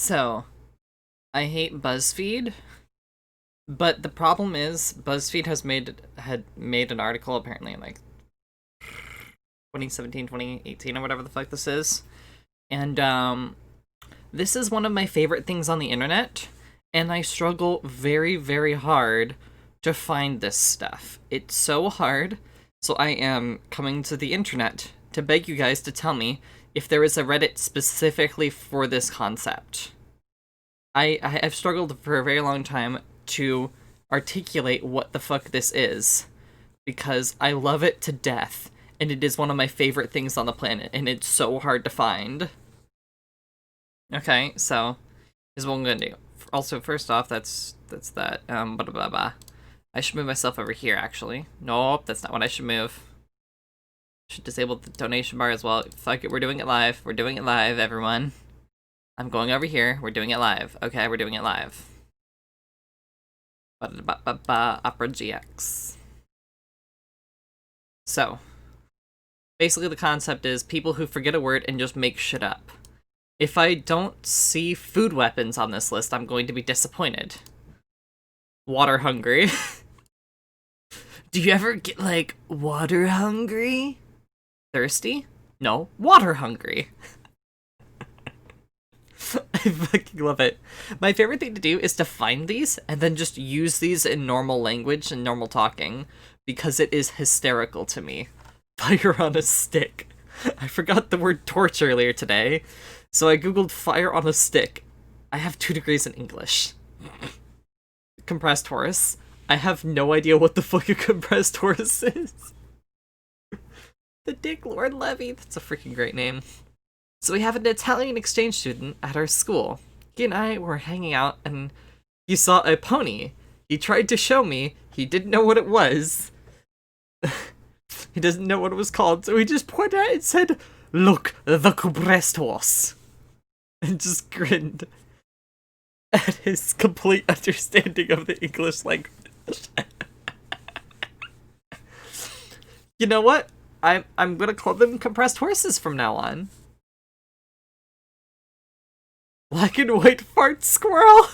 So, I hate BuzzFeed, but the problem is BuzzFeed had made an article apparently in like 2017, 2018, or whatever the fuck this is. And this is one of my favorite things on the internet, and I struggle very, very hard to find this stuff. It's so hard, so I am coming to the internet to beg you guys to tell me if there is a Reddit specifically for this concept. I've struggled for a very long time to articulate what the fuck this is, because I love it to death, and it is one of my favorite things on the planet, and it's so hard to find. Okay, so here's what I'm gonna do. Also, first off, that's that. Blah blah blah. I should move myself over here. Actually, nope, that's not what I should move. Should disable the donation bar as well. Fuck it, we're doing it live. We're doing it live, everyone. I'm going over here. We're doing it live. Okay, we're doing it live. Opera GX. So, basically the concept is people who forget a word and just make shit up. If I don't see food weapons on this list, I'm going to be disappointed. Water hungry. Do you ever get, like, water hungry? Thirsty? No, water hungry. I fucking love it. My favorite thing to do is to find these and then just use these in normal language and normal talking, because it is hysterical to me. Fire on a stick. I forgot the word torch earlier today, so I googled fire on a stick. I have 2 degrees in English. Compressed horse. I have no idea what the fuck a compressed horse is. The Dick Lord Levy. That's a freaking great name. So we have an Italian exchange student at our school. He and I were hanging out, and he saw a pony. He tried to show me. He didn't know what it was. He doesn't know what it was called, so he just pointed at it and said, "Look, the compressed horse." And just grinned at his complete understanding of the English language. You know what? I'm gonna call them compressed horses from now on. Black and white fart squirrel?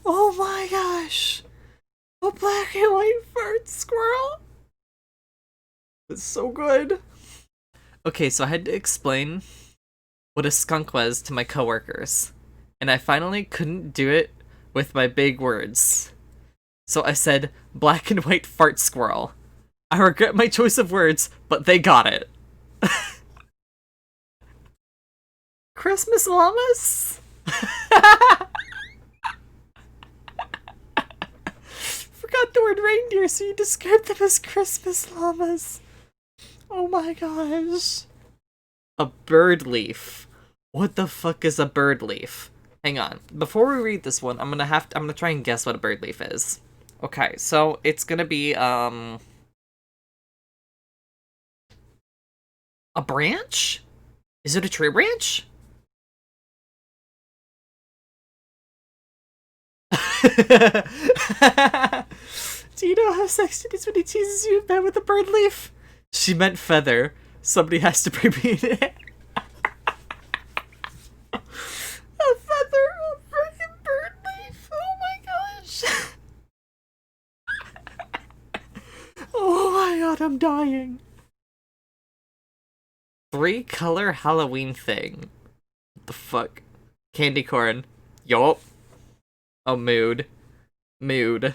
Oh my gosh! A black and white fart squirrel? It's so good. Okay, so I had to explain what a skunk was to my coworkers, and I finally couldn't do it with my big words. So I said, black and white fart squirrel. I regret my choice of words, but they got it. Christmas llamas? Forgot the word reindeer, so you described them as Christmas llamas. Oh my gosh. A bird leaf. What the fuck is a bird leaf? Hang on. Before we read this one, I'm gonna try and guess what a bird leaf is. Okay, so it's gonna be, a branch? Is it a tree branch? Do you know how Sexton is when he teases you in bed with a bird leaf? She meant feather. Somebody has to bring me in it. A feather, a freaking bird leaf. Oh my gosh. Oh my god, I'm dying. 3-color Halloween thing. What the fuck? Candy corn. Yup. Oh, mood. Mood.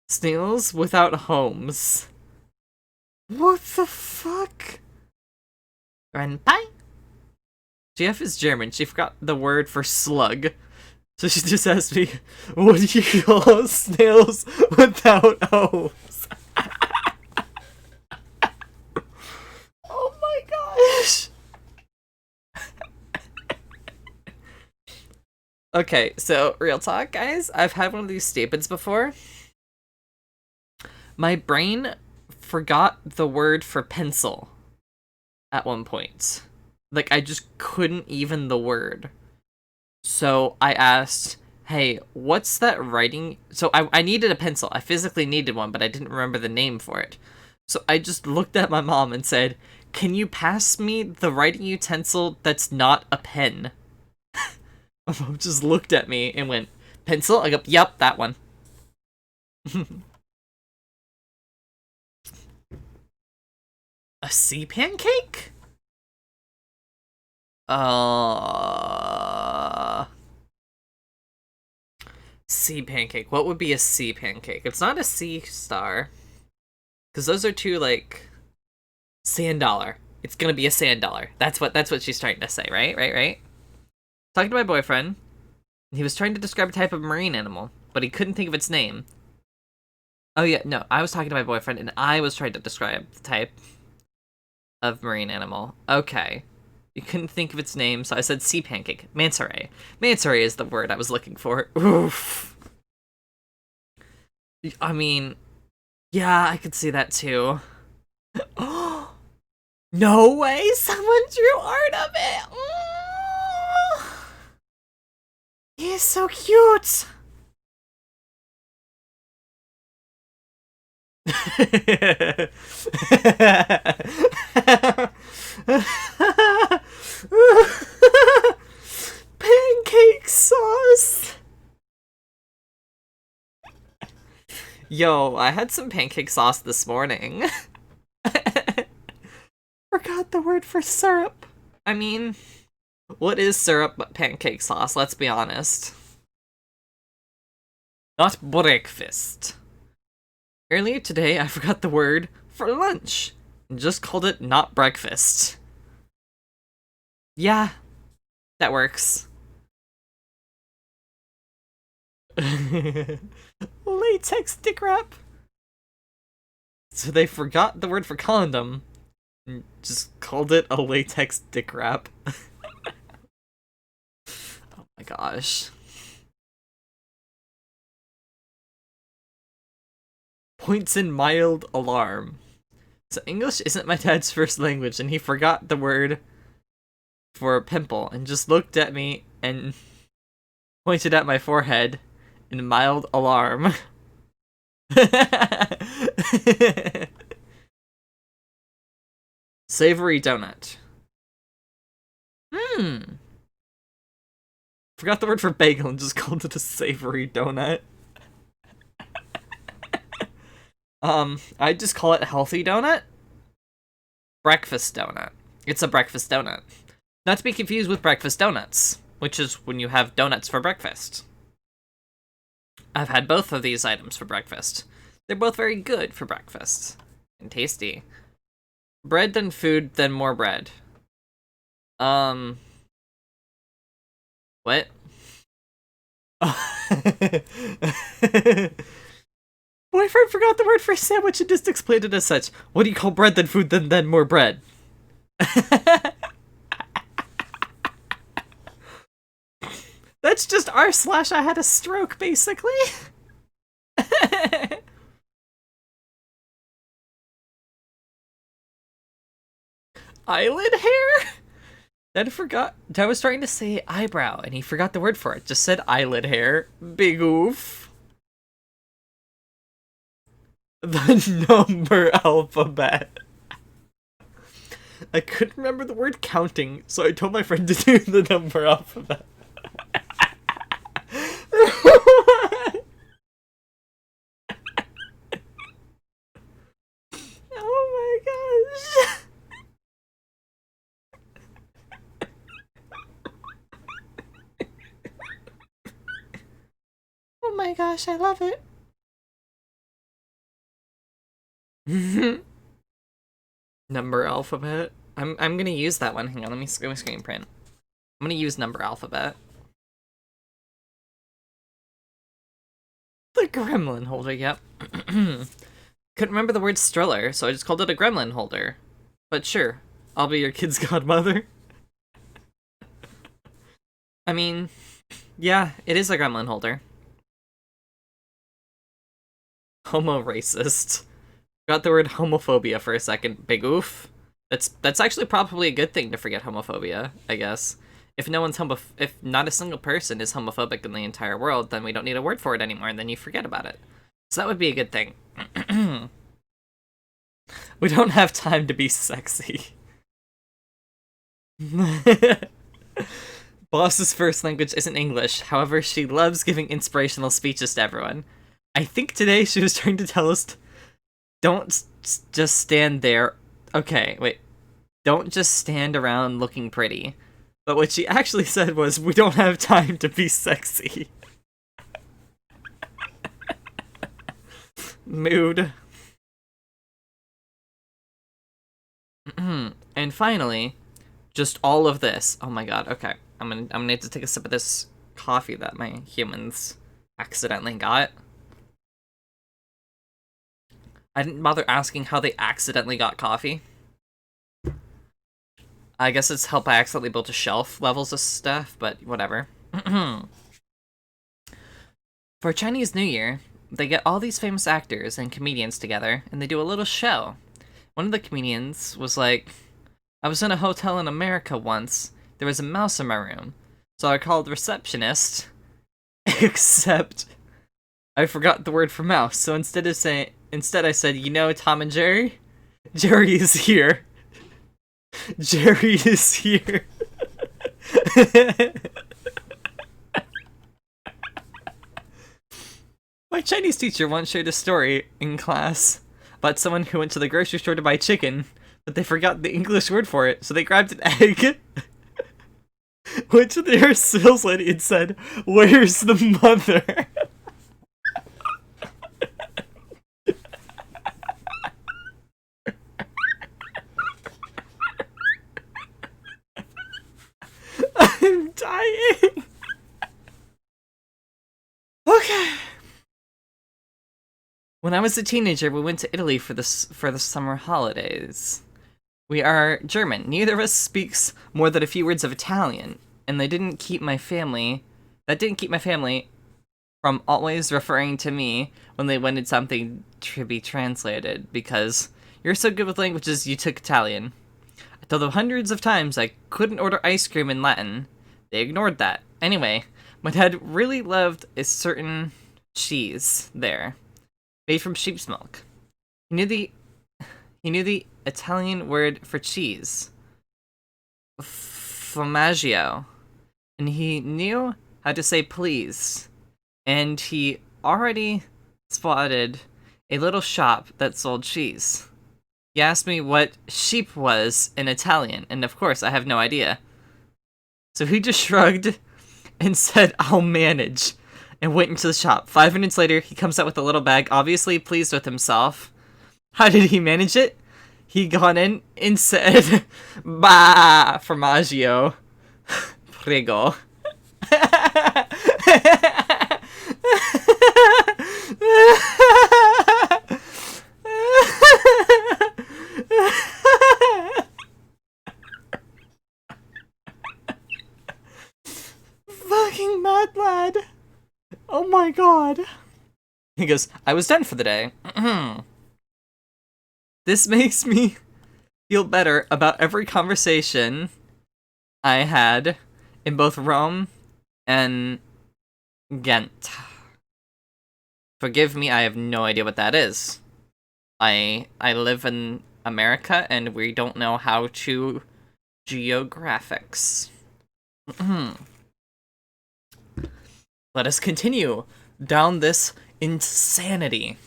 Snails without homes. What the fuck? Renpai? GF is German. She forgot the word for slug. So she just asked me, what do you call snails without homes? Oh my gosh. Okay, so real talk, guys. I've had one of these statements before. My brain forgot the word for pencil at one point. Like, I just couldn't even the word. So I asked, hey, what's that writing? So I needed a pencil. I physically needed one, but I didn't remember the name for it. So I just looked at my mom and said, Can you pass me the writing utensil that's not a pen? My mom just looked at me and went, pencil? I go, yep, that one. A sea pancake? Sea pancake. What would be a sea pancake? It's not a sea star. Because those are two, like, sand dollar. It's gonna be a sand dollar. That's what she's trying to say, right? Right? Talking to my boyfriend. He was trying to describe a type of marine animal, but he couldn't think of its name. Oh yeah, no, I was talking to my boyfriend, and I was trying to describe the type of marine animal. Okay. You couldn't think of its name, so I said sea pancake. Manta ray. Manta ray is the word I was looking for. Oof. I mean, yeah, I could see that too. Oh, no way! Someone drew art of it! Oh, he is so cute! Pancake sauce! Yo, I had some pancake sauce this morning. Forgot the word for syrup. I mean, what is syrup but pancake sauce? Let's be honest. Not breakfast. Earlier today, I forgot the word for lunch and just called it not breakfast. Yeah, that works. Latex dick wrap. So they forgot the word for condom and just called it a latex dick wrap. Oh my gosh. Points in mild alarm. So English isn't my dad's first language, and he forgot the word for a pimple and just looked at me and pointed at my forehead in mild alarm. Savory donut. Forgot the word for bagel and just called it a savory donut. I just call it a healthy donut. Breakfast donut. It's a breakfast donut. Not to be confused with breakfast donuts, which is when you have donuts for breakfast. I've had both of these items for breakfast. They're both very good for breakfast. And tasty. Bread then food, then more bread. What? Boyfriend forgot the word for sandwich and just explained it as such. What do you call bread then food then more bread? That's just r/I had a stroke, basically. Eyelid hair? Dad was trying to say eyebrow, and he forgot the word for it. Just said eyelid hair. Big oof. The number alphabet. I couldn't remember the word counting, so I told my friend to do the number alphabet. Oh my gosh. Oh my gosh, I love it. Number alphabet. I'm gonna use that one. Hang on, let me screen print. I'm gonna use number alphabet. The gremlin holder, yep. Couldn't remember the word stroller, so I just called it a gremlin holder. But sure, I'll be your kid's godmother. I mean, yeah, it is a gremlin holder. Homo racist. Got the word homophobia for a second. Big oof. That's actually probably a good thing to forget homophobia, I guess. If if not a single person is homophobic in the entire world, then we don't need a word for it anymore, and then you forget about it. So that would be a good thing. We don't have time to be sexy. Boss's first language isn't English, however, she loves giving inspirational speeches to everyone. I think today she was trying to tell us, don't just stand there. Okay, wait. Don't just stand around looking pretty. But what she actually said was, we don't have time to be sexy. Mood. And finally, just all of this. Oh my god, okay. I'm gonna need to take a sip of this coffee that my humans accidentally got. I didn't bother asking how they accidentally got coffee. I guess it's help I accidentally built a shelf levels of stuff, but whatever. For Chinese New Year, they get all these famous actors and comedians together, and they do a little show. One of the comedians was like, I was in a hotel in America once. There was a mouse in my room. So I called the receptionist, except I forgot the word for mouse. So instead I said, you know Tom and Jerry? Jerry is here. Jerry is here. My Chinese teacher once shared a story in class about someone who went to the grocery store to buy chicken, but they forgot the English word for it, so they grabbed an egg, went to the sales lady and said, "Where's the mother?" I'm dying. Okay. When I was a teenager, we went to Italy for the summer holidays. We are German. Neither of us speaks more than a few words of Italian, and that didn't keep my family from always referring to me when they wanted something to be translated, because you're so good with languages you took Italian. I told them hundreds of times I couldn't order ice cream in Latin. They ignored that. Anyway, my dad really loved a certain cheese there, made from sheep's milk. He knew the Italian word for cheese, formaggio, and he knew how to say please. And he already spotted a little shop that sold cheese. He asked me what sheep was in Italian, and of course I have no idea. So he just shrugged and said, "I'll manage," and went into the shop. 5 minutes later, he comes out with a little bag, obviously pleased with himself. How did he manage it? He got in and said, "Bah, formaggio. Prego." Fucking mad lad. Oh my god. He goes, "I was done for the day." This makes me feel better about every conversation I had in both Rome and Ghent. Forgive me, I have no idea what that is. I live in America and we don't know how to geographics. Let us continue down this insanity.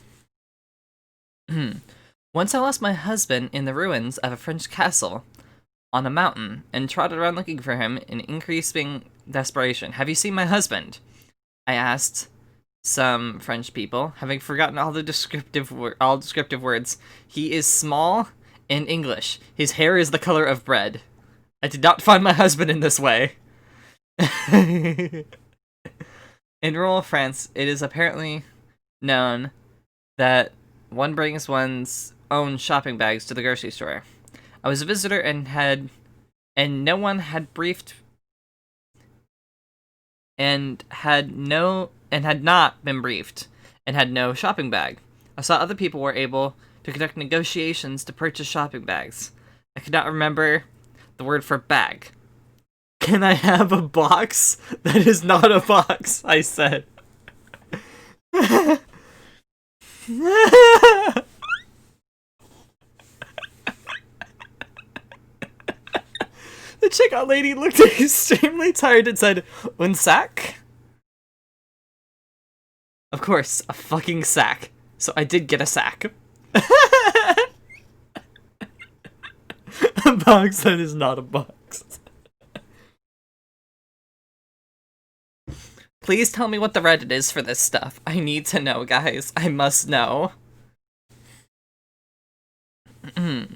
Once I lost my husband in the ruins of a French castle on a mountain and trotted around looking for him in increasing desperation. "Have you seen my husband?" I asked some French people, having forgotten all the descriptive words. "He is small and English. His hair is the color of bread. I did not find my husband in this way." In rural France, it is apparently known that one brings one's own shopping bags to the grocery store. I was a visitor and had not been briefed and had no shopping bag. I saw other people were able to conduct negotiations to purchase shopping bags. I could not remember the word for bag. "Can I have a box that is not a box?" I said. The checkout lady looked extremely tired and said, "Un sack?" Of course, a fucking sack. So I did get a sack. A box that is not a box. Please tell me what the Reddit is for this stuff. I need to know, guys. I must know. Oh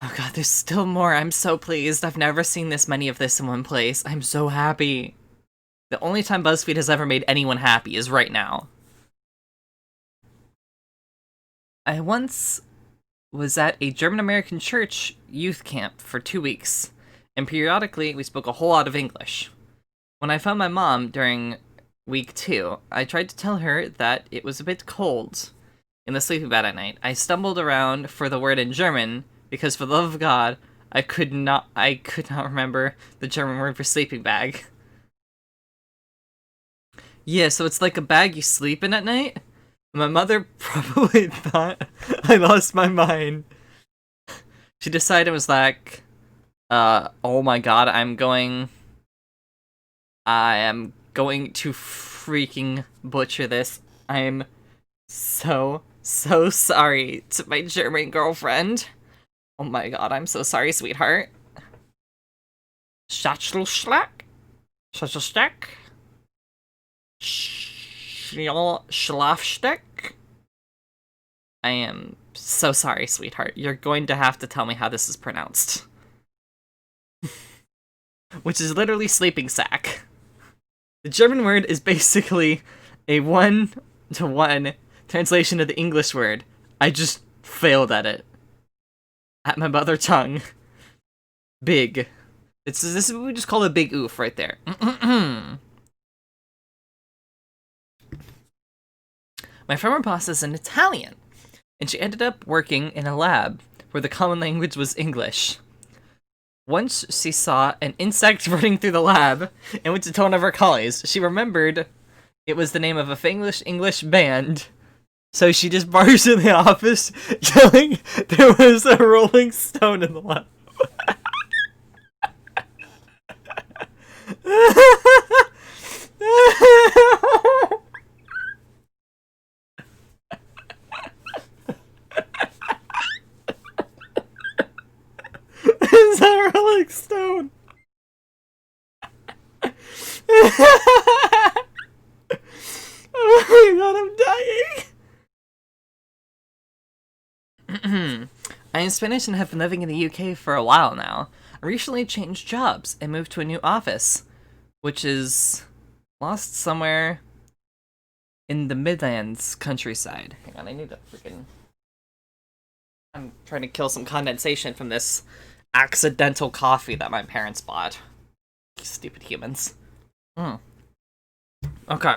god, there's still more. I'm so pleased. I've never seen this many of this in one place. I'm so happy. The only time BuzzFeed has ever made anyone happy is right now. I once was at a German-American church youth camp for 2 weeks, and periodically we spoke a whole lot of English. When I found my mom during week 2, I tried to tell her that it was a bit cold in the sleeping bag at night. I stumbled around for the word in German, because for the love of God, I could not remember the German word for sleeping bag. Yeah, so it's like a bag you sleep in at night? My mother probably thought I lost my mind. She decided it was like, oh my god, I am going to freaking butcher this. I am so sorry to my German girlfriend. Oh my god, I'm so sorry, sweetheart. Schatzelschlack? Schatzelstack? Schlafsteck? I am so sorry, sweetheart. You're going to have to tell me how this is pronounced. Which is literally sleeping sack. The German word is basically a 1-to-1 translation of the English word. I just failed at it. At my mother tongue. Big. This is what we just call a big oof right there. My former boss is an Italian, and she ended up working in a lab where the common language was English. Once she saw an insect running through the lab and went to tell one of her colleagues. She remembered it was the name of a English band. So she just barged in the office yelling there was a rolling stone in the lab. It's a rolling stone. Oh my god, I'm dying. I am Spanish and have been living in the UK for a while now. I recently changed jobs and moved to a new office, which is lost somewhere in the Midlands countryside. Hang on, I need to freaking... I'm trying to kill some condensation from this accidental coffee that my parents bought. Stupid humans. Okay.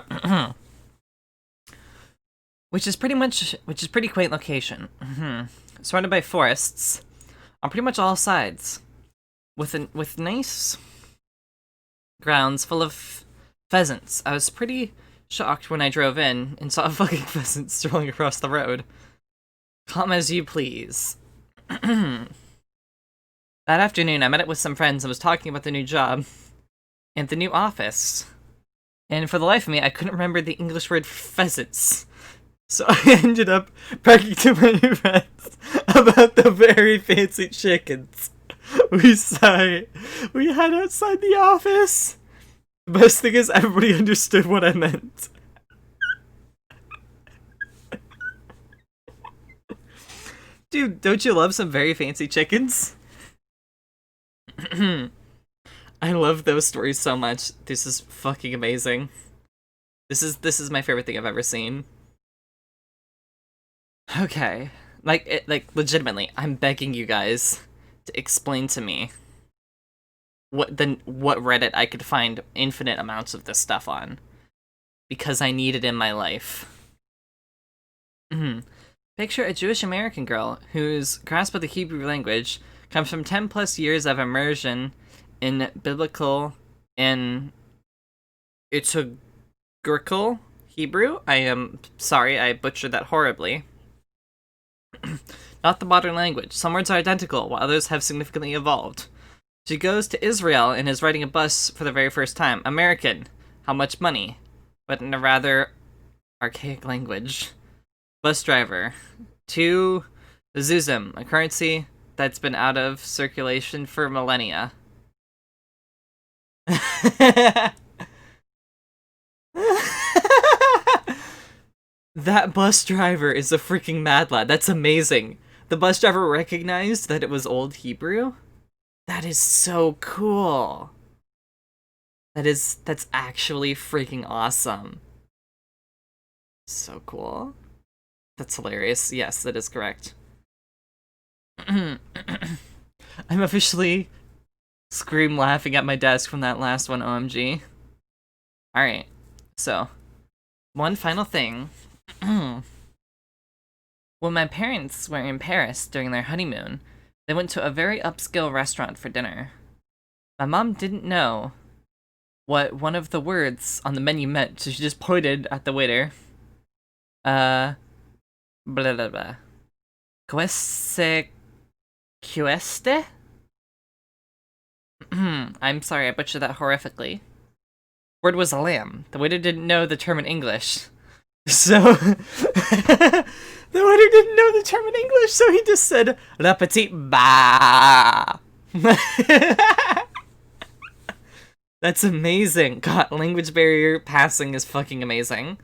Which is pretty quaint location. Surrounded by forests on pretty much all sides, with nice grounds full of pheasants. I was pretty shocked when I drove in and saw a fucking pheasant strolling across the road. Come as you please. That afternoon, I met up with some friends and was talking about the new job and the new office. And for the life of me, I couldn't remember the English word pheasants. So I ended up bragging to my new friends about the very fancy chickens we had outside the office. The best thing is everybody understood what I meant. Dude, don't you love some very fancy chickens? I love those stories so much. This is fucking amazing. This is my favorite thing I've ever seen. Okay. Like legitimately, I'm begging you guys to explain to me what Reddit I could find infinite amounts of this stuff on. Because I need it in my life. Picture a Jewish American girl whose grasp of the Hebrew language comes from 10 plus years of immersion in biblical and liturgical Hebrew. I am sorry, I butchered that horribly. not the modern language. Some words are identical, while others have significantly evolved. She goes to Israel and is riding a bus for the very first time. American. How much money? But in a rather archaic language. Bus driver. 2. Zuzim, a currency that's been out of circulation for millennia. That bus driver is a freaking mad lad. That's amazing. The bus driver recognized that it was Old Hebrew? That is so cool. That's actually freaking awesome. So cool. That's hilarious. Yes, that is correct. I'm officially scream laughing at my desk from that last one, OMG. Alright, so, one final thing. When my parents were in Paris during their honeymoon, they went to a very upscale restaurant for dinner. My mom didn't know what one of the words on the menu meant, so she just pointed at the waiter. Blah blah blah. Queste? I'm sorry, I butchered that horrifically. Word was lamb. The waiter didn't know the term in English. So, the waiter didn't know the term in English, so he just said, "La petite ba." That's amazing. God, language barrier passing is fucking amazing.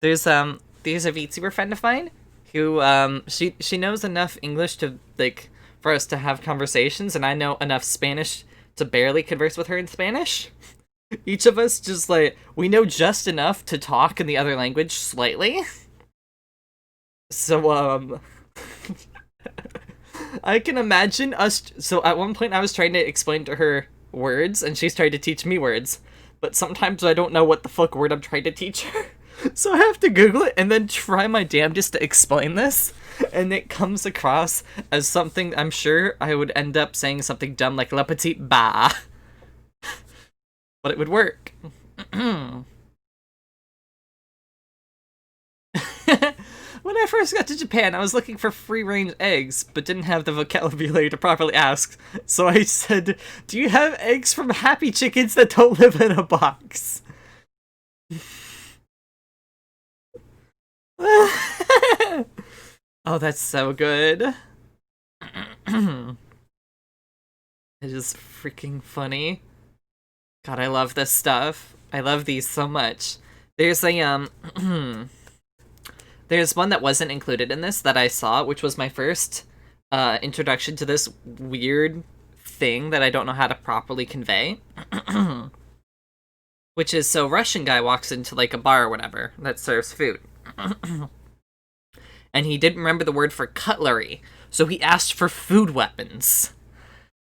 There's a VTuber friend of mine who, she knows enough English to, like, for us to have conversations, and I know enough Spanish to barely converse with her in Spanish. Each of us just, like, we know just enough to talk in the other language slightly. So, I can imagine us, so at one point I was trying to explain to her words, and she's trying to teach me words, but sometimes I don't know what the fuck word I'm trying to teach her. So I have to Google it and then try my damnedest to explain this, and it comes across as something I'm sure I would end up saying something dumb like la petite ba. But it would work. When I first got to Japan, I was looking for free-range eggs, but didn't have the vocabulary to properly ask. So I said, "Do you have eggs from happy chickens that don't live in a box?" Oh, that's so good. It is freaking funny. God, I love this stuff. I love these so much. There's a, there's one that wasn't included in this that I saw, which was my first, introduction to this weird thing that I don't know how to properly convey. Which is, so Russian guy walks into, like, a bar or whatever that serves food. And he didn't remember the word for cutlery, so he asked for food weapons.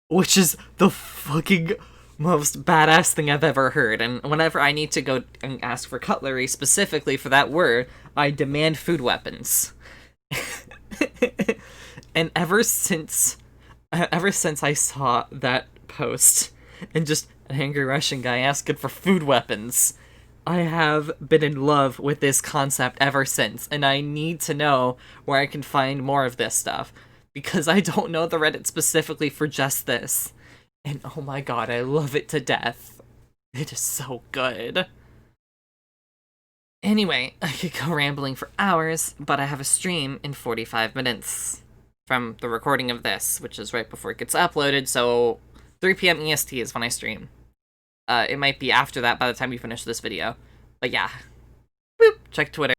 Which is the fucking most badass thing I've ever heard, and whenever I need to go and ask for cutlery specifically for that word, I demand food weapons. And ever since I saw that post, and just an angry Russian guy asking for food weapons, I have been in love with this concept ever since, and I need to know where I can find more of this stuff, because I don't know the Reddit specifically for just this. And oh my god, I love it to death. It is so good. Anyway, I could go rambling for hours, but I have a stream in 45 minutes from the recording of this, which is right before it gets uploaded, so 3 p.m. EST is when I stream. It might be after that by the time we finish this video. But yeah. Boop! Check Twitter.